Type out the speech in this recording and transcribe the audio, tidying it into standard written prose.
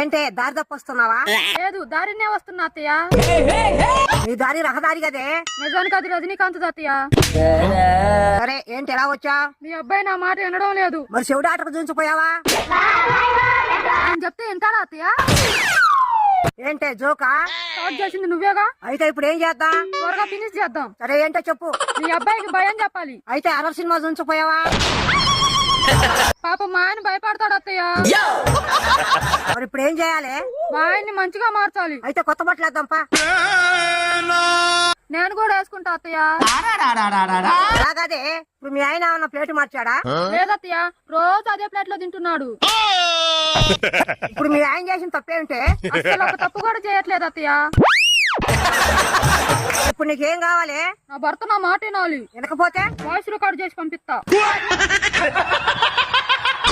ఏంటే దారి తప్పొస్తున్నావా? లేదు, దారినే వస్తున్నా అత్తయ్య. నీ దారి రహదారి కదే. నిజానికి అది రజనీకాంత్ అత్తయ్య. సరే ఏంటి ఎలా వచ్చా? మీ అబ్బాయి నా మాట వినడం లేదు. మరి చెవుడు ఆటకు చూసిపోయావా? ఆయన చెప్తే వింటాడా అత్తయ్య? ఏంటే జోకా? స్టార్ట్ చేసింది నువ్వేగా. అయితే ఇప్పుడు ఏం చేద్దాం? త్వరగా ఫినిష్ చేద్దాం. సరే ఏంటో చెప్పు. మీ అబ్బాయికి భయం చెప్పాలి. అయితే అరబ్ సినిమా చూసిపోయావా? పాప మా ఆయన భయపడతాడు అత్తయ్య. మరి ఇప్పుడు ఏం చేయాలి? మా ఆయన్ని మంచిగా మార్చాలి. అయితే కొత్త బట్టలు వేద్దాంపా. నేను కూడా వేసుకుంటా అత్తయ్య. అలాగదే ఇప్పుడు మీ ఆయన ఏమన్నా ప్లేట్ మార్చాడా? లేదత్తయ్య, రోజు అదే ప్లేట్ లో తింటున్నాడు. ఇప్పుడు మీ ఆయన చేసిన తప్పేంటే? అసలు ఒక తప్పు కూడా చేయట్లేదు అత్తయ్య. ఇప్పుడు నీకేం కావాలి? నా భర్త నా మాట వినాలి. వినకపోతే వాయిస్ రికార్డ్ చేసి పంపిస్తా.